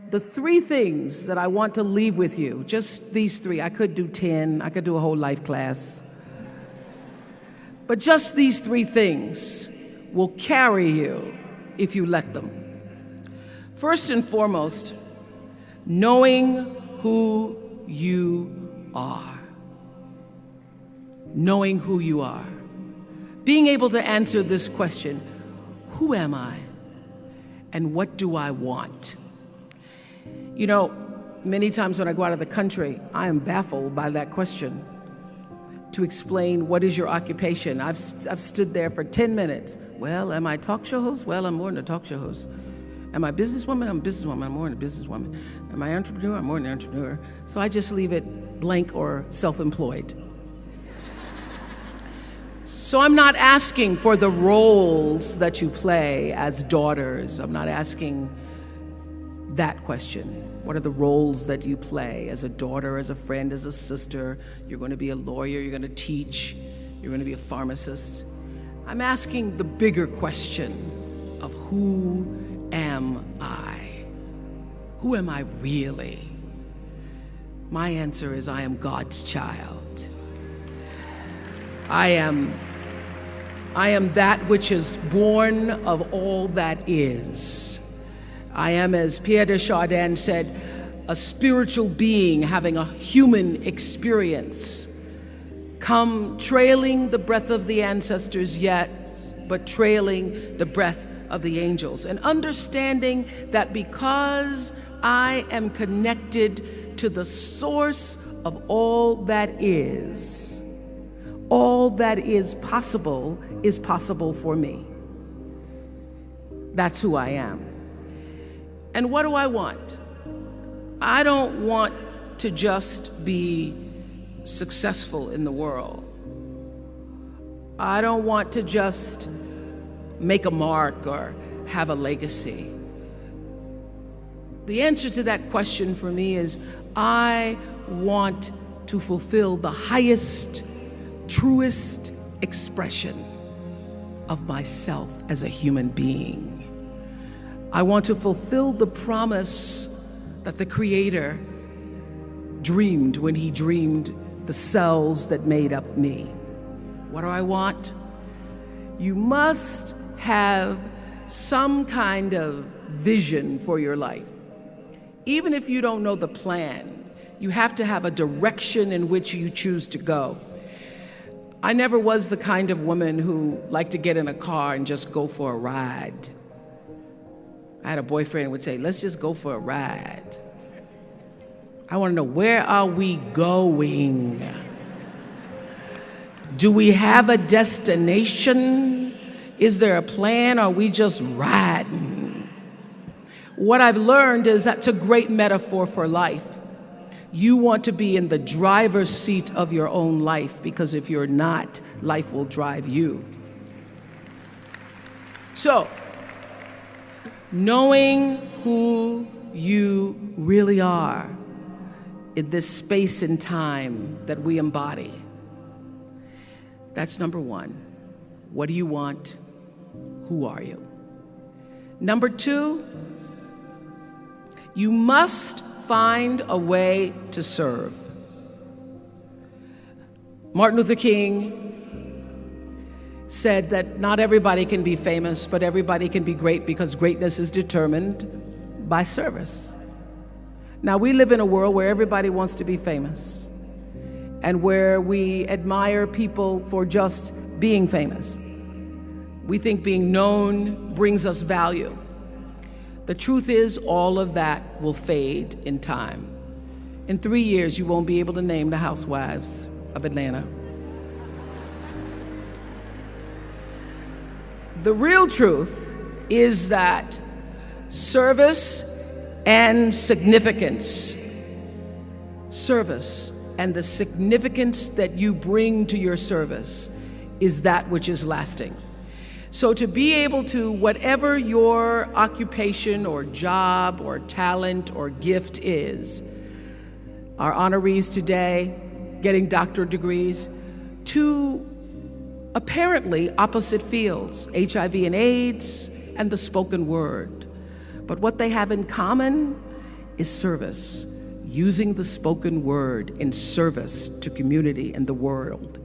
the three things that I want to leave with you, just these three. I could do 10, I could do a whole life class. But just these three things will carry you if you let them. First and foremost, knowing who you are. Knowing who you are. Being able to answer this question, who am I? And what do I want? You know, many times when I go out of the country, I am baffled by that question. To explain what is your occupation. I've stood there for 10 minutes. Well, am I a talk show host? Well, I'm more than a talk show host. Am I a businesswoman? I'm a businesswoman. I'm more than a businesswoman. Am I an entrepreneur? I'm more than an entrepreneur. So I just leave it blank or self-employed. So I'm not asking for the roles that you play as daughters. I'm not asking that question. What are the roles that you play as a daughter, as a friend, as a sister? You're going to be a lawyer, you're going to teach, you're going to be a pharmacist. I'm asking the bigger question of who am I? Who am I really? My answer is I am God's child. I am that which is born of all that is. I am, as Pierre de Chardin said, a spiritual being having a human experience, come trailing the breath of the ancestors yet, but trailing the breath of the angels. And understanding that because I am connected to the source of all that is possible for me. That's who I am. And what do I want? I don't want to just be successful in the world. I don't want to just make a mark or have a legacy. The answer to that question for me is I want to fulfill the highest, truest expression of myself as a human being. I want to fulfill the promise that the Creator dreamed when He dreamed the cells that made up me. What do I want? You must have some kind of vision for your life. Even if you don't know the plan, you have to have a direction in which you choose to go. I never was the kind of woman who liked to get in a car and just go for a ride. I had a boyfriend who would say, let's just go for a ride. I want to know, where are we going? Do we have a destination? Is there a plan? Or are we just riding? What I've learned is that's a great metaphor for life. You want to be in the driver's seat of your own life, because if you're not, life will drive you. So, knowing who you really are in this space and time that we embody. That's number one. What do you want? Who are you? Number two, you must find a way to serve. Martin Luther King said that not everybody can be famous, but everybody can be great, because greatness is determined by service. Now, we live in a world where everybody wants to be famous and where we admire people for just being famous. We think being known brings us value. The truth is, all of that will fade in time. In 3 years, you won't be able to name the housewives of Atlanta. The real truth is that service and significance, service and the significance that you bring to your service is that which is lasting. So to be able to, whatever your occupation or job or talent or gift is, our honorees today getting doctorate degrees, to apparently opposite fields, HIV and AIDS and the spoken word. But what they have in common is service. Using the spoken word in service to community and the world.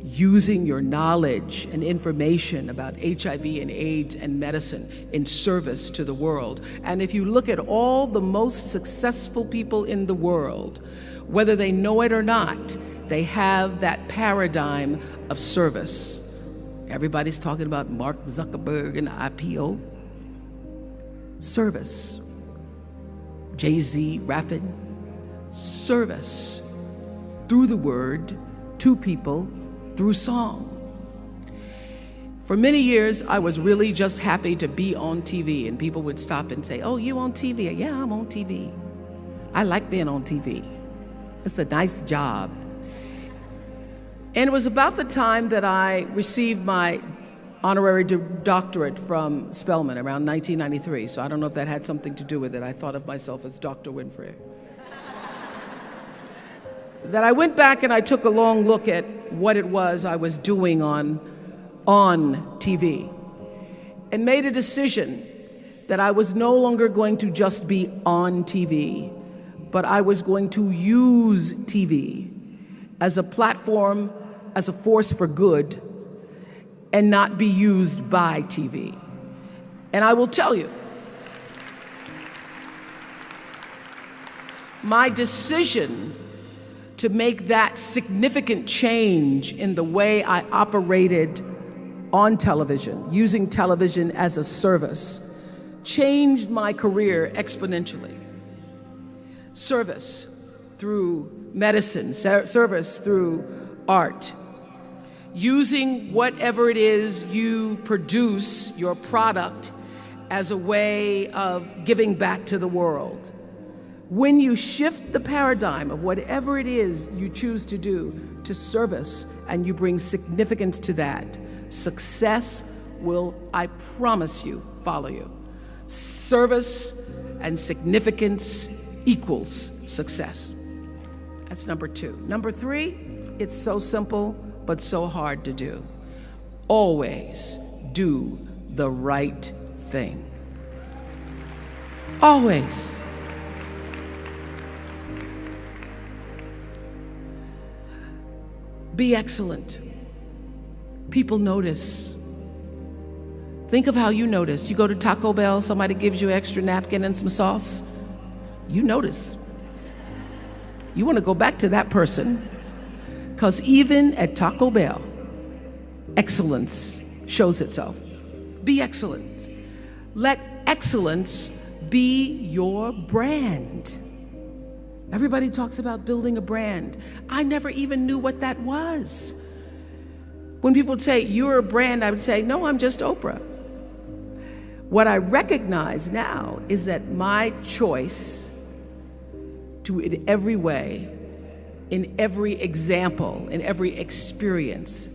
Using your knowledge and information about HIV and AIDS and medicine in service to the world. And if you look at all the most successful people in the world, whether they know it or not, they have that paradigm of service. Everybody's talking about Mark Zuckerberg and IPO. Service. Jay-Z rapping. Service. Through the word, to people, through song. For many years, I was really just happy to be on TV, and people would stop and say, "Oh, you on TV?" "Yeah, I'm on TV. I like being on TV. It's a nice job." And it was about the time that I received my honorary doctorate from Spelman around 1993. So I don't know if that had something to do with it. I thought of myself as Dr. Winfrey. That I went back and I took a long look at what it was I was doing on TV and made a decision that I was no longer going to just be on TV, but I was going to use TV as a platform, as a force for good, and not be used by TV. And I will tell you, my decision to make that significant change in the way I operated on television, using television as a service, changed my career exponentially. Service through medicine, service through art, using whatever it is you produce, your product, as a way of giving back to the world. When you shift the paradigm of whatever it is you choose to do to service, and you bring significance to that, success will, I promise you, follow you. Service and significance equals success. That's number 2. Number 3, it's so simple, but so hard to do. Always do the right thing. Always. Be excellent. People notice. Think of how you notice. You go to Taco Bell, somebody gives you an extra napkin and some sauce. You notice. You want to go back to that person. Because even at Taco Bell, excellence shows itself. Be excellent. Let excellence be your brand. Everybody talks about building a brand. I never even knew what that was. When people would say, "You're a brand," I would say, "No, I'm just Oprah." What I recognize now is that my choice to, in every way, in every example, in every experience,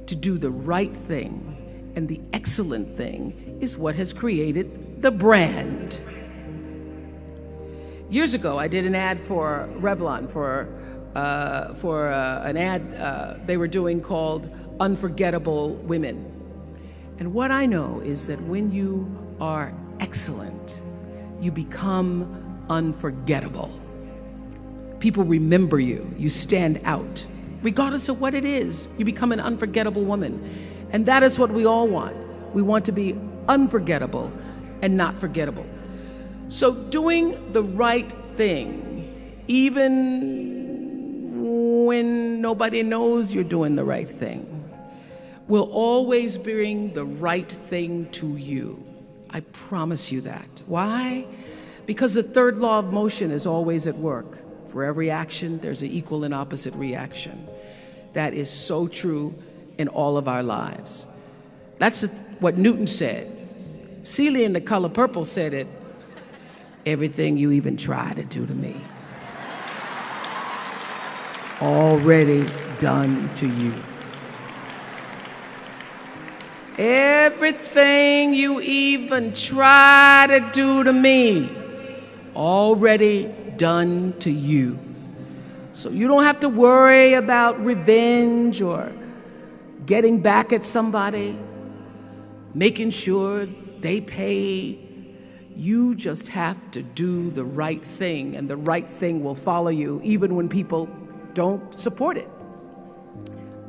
to do the right thing and the excellent thing is what has created the brand. Years ago, I did an ad for Revlon for an ad they were doing called Unforgettable Women. And what I know is that when you are excellent, you become unforgettable. People remember you. You stand out. Regardless of what it is, you become an unforgettable woman. And that is what we all want. We want to be unforgettable and not forgettable. So doing the right thing, even when nobody knows you're doing the right thing, will always bring the right thing to you. I promise you that. Why? Because the third law of motion is always at work. For every action, there's an equal and opposite reaction. That is so true in all of our lives. That's what Newton said. Celia in The Color Purple said it. Everything you even try to do to me, already done to you. Everything you even try to do to me, already done to you. So you don't have to worry about revenge or getting back at somebody, making sure they pay You just have to do the right thing, and the right thing will follow you even when people don't support it.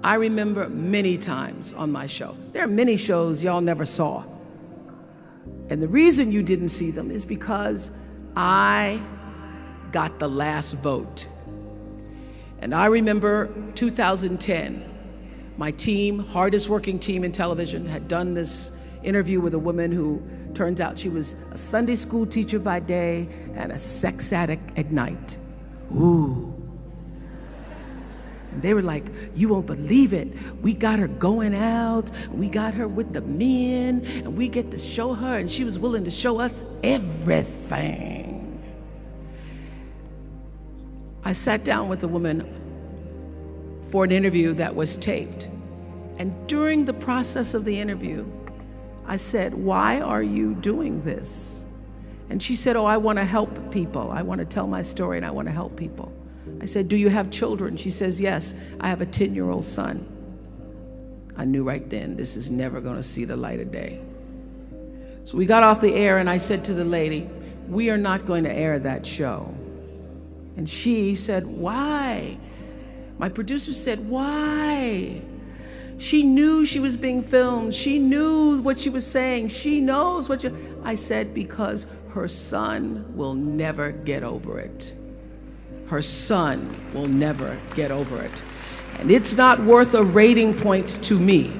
I remember many times on my show. There are many shows y'all never saw. And the reason you didn't see them is because I got the last vote. And I remember 2010, my team, hardest working team in television, had done this interview with a woman who turns out she was a Sunday school teacher by day and a sex addict at night. Ooh. And they were like, you won't believe it. We got her going out, we got her with the men, and we get to show her, and she was willing to show us everything. I sat down with a woman for an interview that was taped. And during the process of the interview, I said, why are you doing this? And she said, oh, I want to help people. I want to tell my story and I want to help people. I said, do you have children? She says, yes, I have a 10-year-old son. I knew right then, this is never going to see the light of day. So we got off the air and I said to the lady, we are not going to air that show. And she said, why? My producer said, why? She knew she was being filmed. She knew what she was saying. She knows what you... I said, because her son will never get over it. Her son will never get over it. And it's not worth a rating point to me.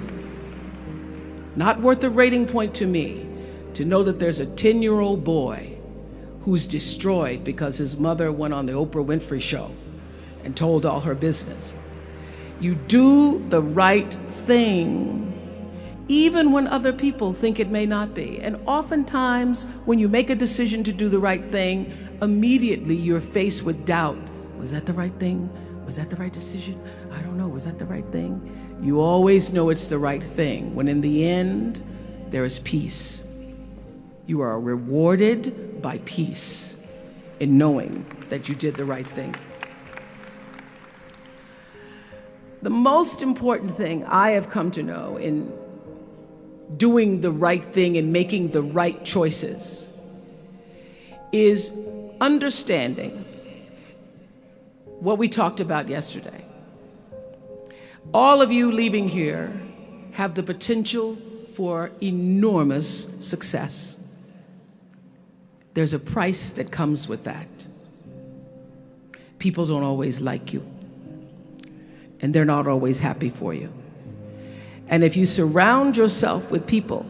Not worth a rating point to me to know that there's a 10-year-old boy who's destroyed because his mother went on the Oprah Winfrey Show and told all her business. You do the right thing even when other people think it may not be. And oftentimes when you make a decision to do the right thing, immediately you're faced with doubt. Was that the right thing? Was that the right decision? I don't know. Was that the right thing? You always know it's the right thing when in the end there is peace. You are rewarded by peace in knowing that you did the right thing. The most important thing I have come to know in doing the right thing and making the right choices is understanding what we talked about yesterday. All of you leaving here have the potential for enormous success. There's a price that comes with that. People don't always like you, and they're not always happy for you. And if you surround yourself with people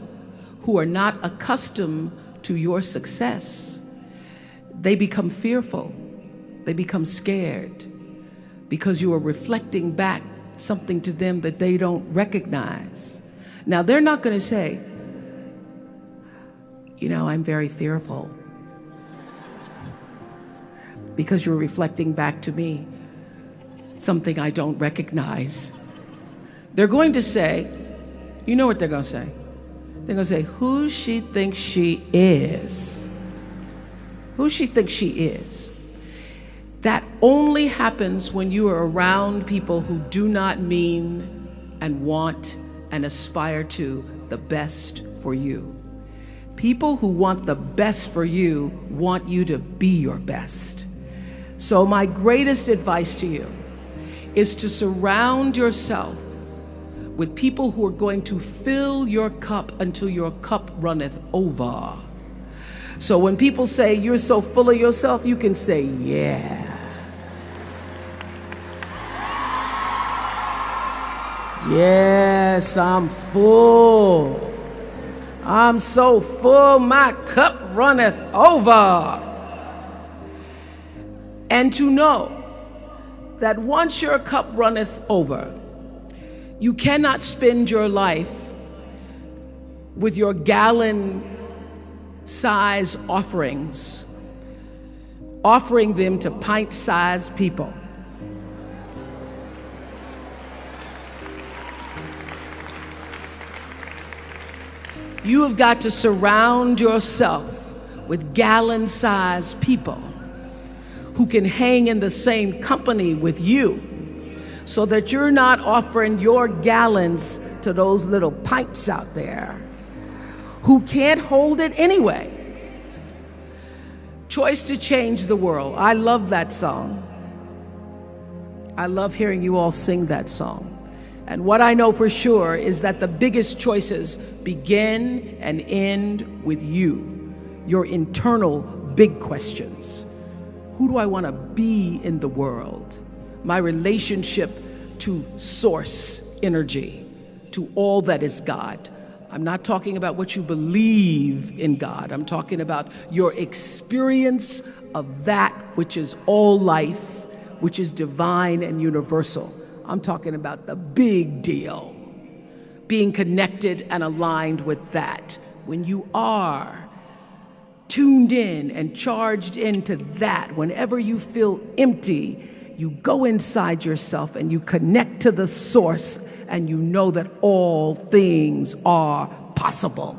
who are not accustomed to your success, they become fearful, they become scared, because you are reflecting back something to them that they don't recognize. Now, they're not going to say, you know, I'm very fearful, because you're reflecting back to me something I don't recognize. They're going to say, you know what they're going to say? They're going to say, who she thinks she is. Who she thinks she is. That only happens when you are around people who do not mean and want and aspire to the best for you. People who want the best for you want you to be your best. So my greatest advice to you is to surround yourself with people who are going to fill your cup until your cup runneth over. So when people say you're so full of yourself, you can say, yeah. Yes, I'm full. I'm so full, my cup runneth over. And to know that once your cup runneth over, you cannot spend your life with your gallon-size offerings, offering them to pint-sized people. You have got to surround yourself with gallon-sized people who can hang in the same company with you, so that you're not offering your gallons to those little pints out there who can't hold it anyway. Choice to change the world. I love that song. I love hearing you all sing that song. And what I know for sure is that the biggest choices begin and end with you, your internal big questions. Who do I want to be in the world? My relationship to source energy, to all that is God. I'm not talking about what you believe in God. I'm talking about your experience of that which is all life, which is divine and universal. I'm talking about the big deal. Being connected and aligned with that. When you are tuned in and charged into that, whenever you feel empty, you go inside yourself and you connect to the source, and you know that all things are possible.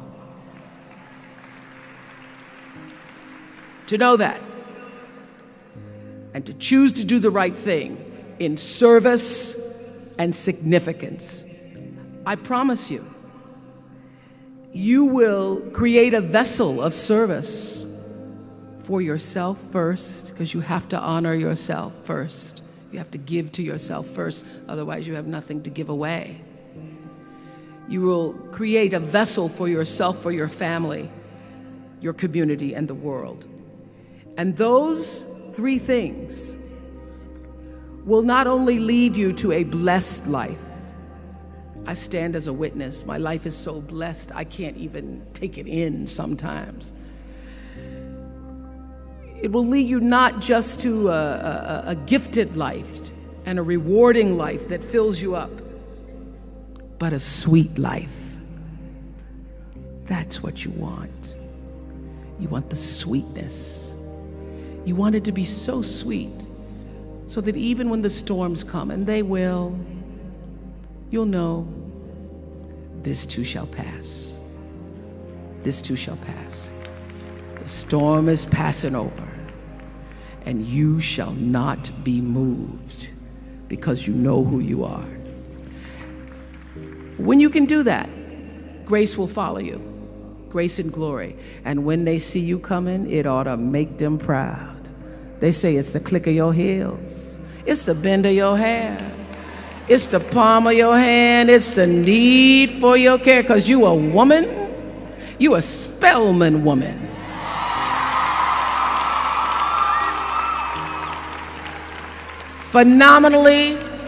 To know that, and to choose to do the right thing in service and significance, I promise you, you will create a vessel of service for yourself first, because you have to honor yourself first. You have to give to yourself first, otherwise you have nothing to give away. You will create a vessel for yourself, for your family, your community, and the world. And those three things will not only lead you to a blessed life. I stand as a witness. My life is so blessed, I can't even take it in sometimes. It will lead you not just to a gifted life and a rewarding life that fills you up, but a sweet life. That's what you want. You want the sweetness. You want it to be so sweet, so that even when the storms come, and they will, you'll know, this too shall pass. This too shall pass. The storm is passing over, and you shall not be moved, because you know who you are. When you can do that, grace will follow you. Grace and glory. And when they see you coming, it ought to make them proud. They say it's the click of your heels. It's the bend of your hair. It's the palm of your hand. It's the need for your care. Because you a woman. You a Spelman woman.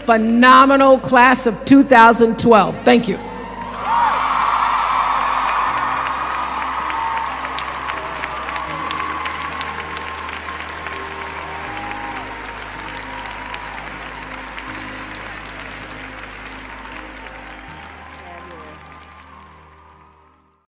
Phenomenal class of 2012. Thank you.